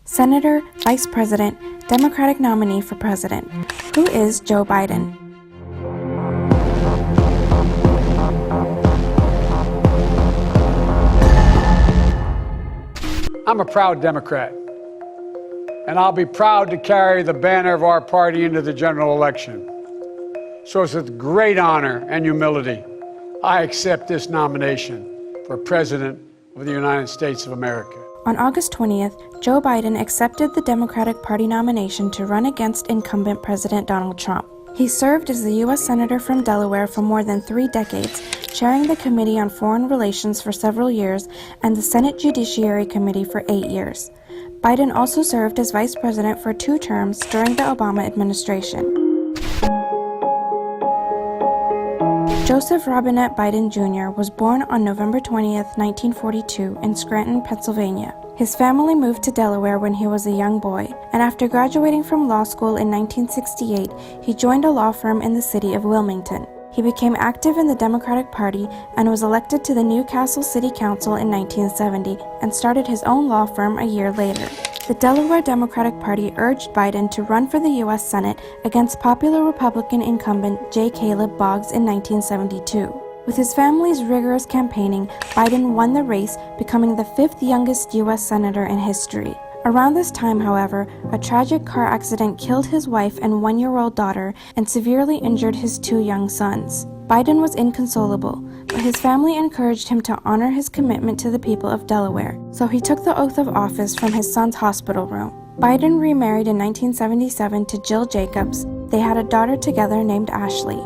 Senator, Vice President, Democratic nominee for President. Who is Joe Biden? I'm a proud Democrat, and I'll be proud to carry the banner of our party into the general election. So it's with great honor and humility, I accept this nomination for President of the United States of America. On August 20th, Joe Biden accepted the Democratic Party nomination to run against incumbent President Donald Trump. He served as the U.S. Senator from Delaware for more than 3 decades, chairing the Committee on Foreign Relations for several years and the Senate Judiciary Committee for 8 years. Biden also served as Vice President for 2 terms during the Obama administration. Joseph Robinette Biden Jr. was born on November 20th, 1942 in Scranton, Pennsylvania. His family moved to Delaware when he was a young boy, and after graduating from law school in 1968, he joined a law firm in the city of Wilmington. He became active in the Democratic Party and was elected to the Newcastle City Council in 1970 and started his own law firm a year later. The Delaware Democratic Party urged Biden to run for the U.S. Senate against popular Republican incumbent J. Caleb Boggs in 1972. With his family's rigorous campaigning, Biden won the race, becoming the 5th youngest U.S. Senator in history. Around this time, however, a tragic car accident killed his wife and 1-year-old daughter and severely injured his 2 young sons. Biden was inconsolable, but his family encouraged him to honor his commitment to the people of Delaware, so he took the oath of office from his son's hospital room. Biden remarried in 1977 to Jill Jacobs. They had a daughter together named Ashley.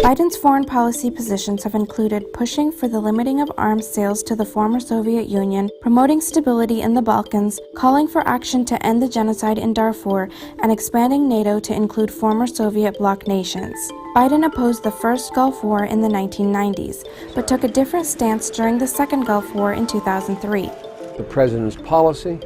Biden's foreign policy positions have included pushing for the limiting of arms sales to the former Soviet Union, promoting stability in the Balkans, calling for action to end the genocide in Darfur, and expanding NATO to include former Soviet bloc nations. Biden opposed the first Gulf War in the 1990s, but took a different stance during the second Gulf War in 2003. The president's policy,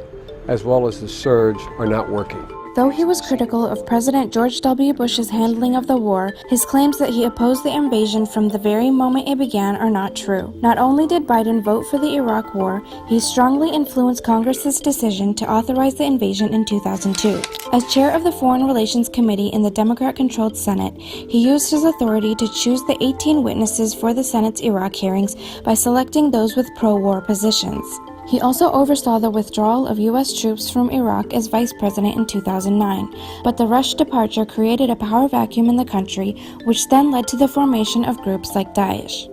as well as the surge, are not working. Though he was critical of President George W. Bush's handling of the war, his claims that he opposed the invasion from the very moment it began are not true. Not only did Biden vote for the Iraq War, he strongly influenced Congress's decision to authorize the invasion in 2002. As chair of the Foreign Relations Committee in the Democrat-controlled Senate, he used his authority to choose the 18 witnesses for the Senate's Iraq hearings by selecting those with pro-war positions. He also oversaw the withdrawal of U.S. troops from Iraq as vice president in 2009, but the rushed departure created a power vacuum in the country, which then led to the formation of groups like Daesh.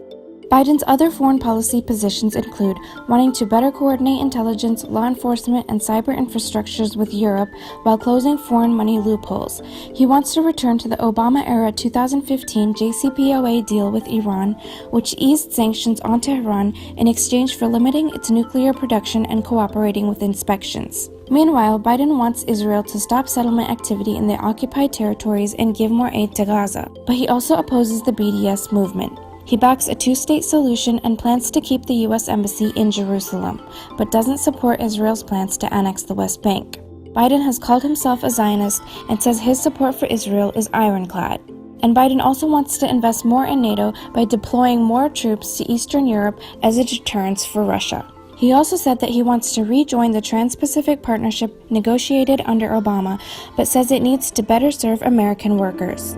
Biden's other foreign policy positions include wanting to better coordinate intelligence, law enforcement, and cyber infrastructures with Europe while closing foreign money loopholes. He wants to return to the Obama-era 2015 JCPOA deal with Iran, which eased sanctions on Tehran in exchange for limiting its nuclear production and cooperating with inspections. Meanwhile, Biden wants Israel to stop settlement activity in the occupied territories and give more aid to Gaza, but he also opposes the BDS movement. He backs a 2-state solution and plans to keep the U.S. Embassy in Jerusalem, but doesn't support Israel's plans to annex the West Bank. Biden has called himself a Zionist and says his support for Israel is ironclad. And Biden also wants to invest more in NATO by deploying more troops to Eastern Europe as a deterrence for Russia. He also said that he wants to rejoin the Trans-Pacific Partnership negotiated under Obama, but says it needs to better serve American workers.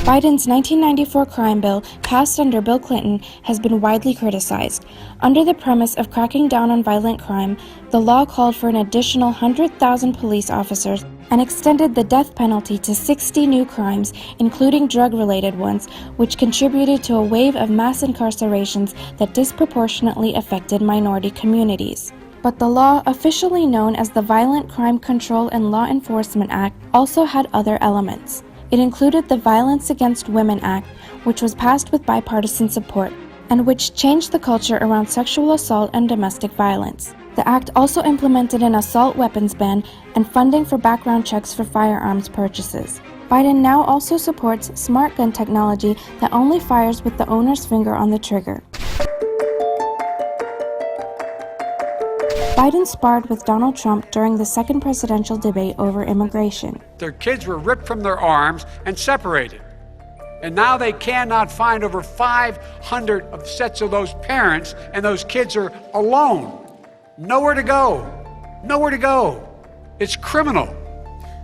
Biden's 1994 crime bill, passed under Bill Clinton, has been widely criticized. Under the premise of cracking down on violent crime, the law called for an additional 100,000 police officers and extended the death penalty to 60 new crimes, including drug-related ones, which contributed to a wave of mass incarcerations that disproportionately affected minority communities. But the law, officially known as the Violent Crime Control and Law Enforcement Act, also had other elements. It included the Violence Against Women Act, which was passed with bipartisan support, and which changed the culture around sexual assault and domestic violence. The act also implemented an assault weapons ban and funding for background checks for firearms purchases. Biden now also supports smart gun technology that only fires with the owner's finger on the trigger. Biden sparred with Donald Trump during the second presidential debate over immigration. Their kids were ripped from their arms and separated. And now they cannot find over 500 of sets of those parents, and those kids are alone. Nowhere to go. Nowhere to go. It's criminal.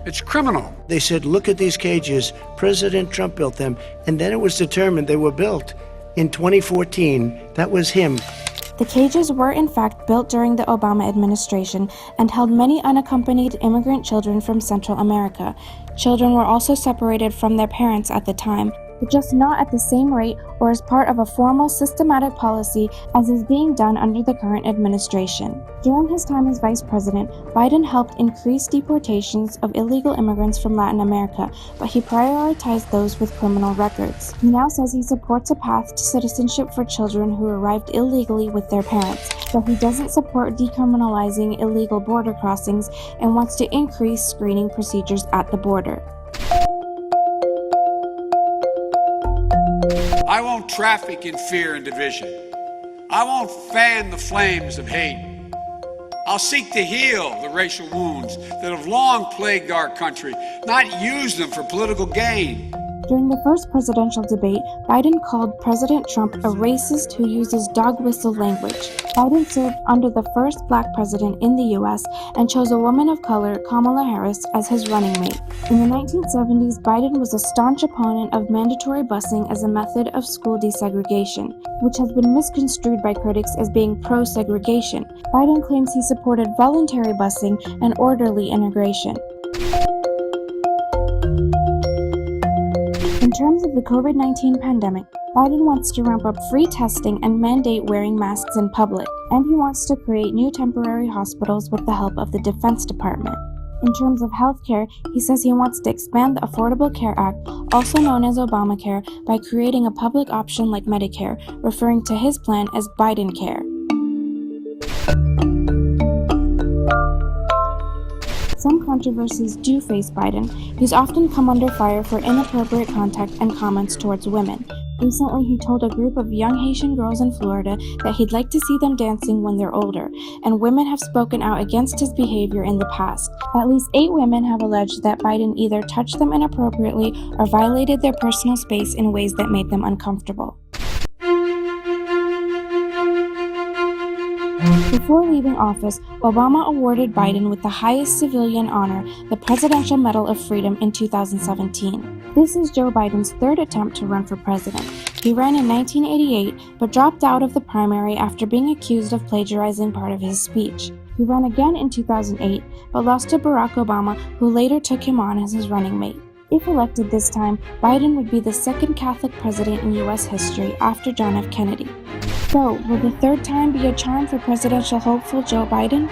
It's criminal. They said, look at these cages. President Trump built them. And then it was determined they were built in 2014. That was him. The cages were in fact built during the Obama administration and held many unaccompanied immigrant children from Central America. Children were also separated from their parents at the time, but just not at the same rate or as part of a formal systematic policy as is being done under the current administration. During his time as vice president, Biden helped increase deportations of illegal immigrants from Latin America, but he prioritized those with criminal records. He now says he supports a path to citizenship for children who arrived illegally with their parents, but he doesn't support decriminalizing illegal border crossings and wants to increase screening procedures at the border. I won't traffic in fear and division. I won't fan the flames of hate. I'll seek to heal the racial wounds that have long plagued our country, not use them for political gain. During the first presidential debate, Biden called President Trump a racist who uses dog whistle language. Biden served under the first black president in the U.S. and chose a woman of color, Kamala Harris, as his running mate. In the 1970s, Biden was a staunch opponent of mandatory busing as a method of school desegregation, which has been misconstrued by critics as being pro-segregation. Biden claims he supported voluntary busing and orderly integration. In terms of the COVID-19 pandemic, Biden wants to ramp up free testing and mandate wearing masks in public, and he wants to create new temporary hospitals with the help of the Defense Department. In terms of healthcare, he says he wants to expand the Affordable Care Act, also known as Obamacare, by creating a public option like Medicare, referring to his plan as Biden Care. Some controversies do face Biden. He's often come under fire for inappropriate contact and comments towards women. Recently, he told a group of young Haitian girls in Florida that he'd like to see them dancing when they're older, and women have spoken out against his behavior in the past. At least 8 women have alleged that Biden either touched them inappropriately or violated their personal space in ways that made them uncomfortable. Before leaving office, Obama awarded Biden with the highest civilian honor, the Presidential Medal of Freedom, in 2017. This is Joe Biden's third attempt to run for president. He ran in 1988, but dropped out of the primary after being accused of plagiarizing part of his speech. He ran again in 2008, but lost to Barack Obama, who later took him on as his running mate. If elected this time, Biden would be the second Catholic president in U.S. history after John F. Kennedy. So, will the third time be a charm for presidential hopeful Joe Biden?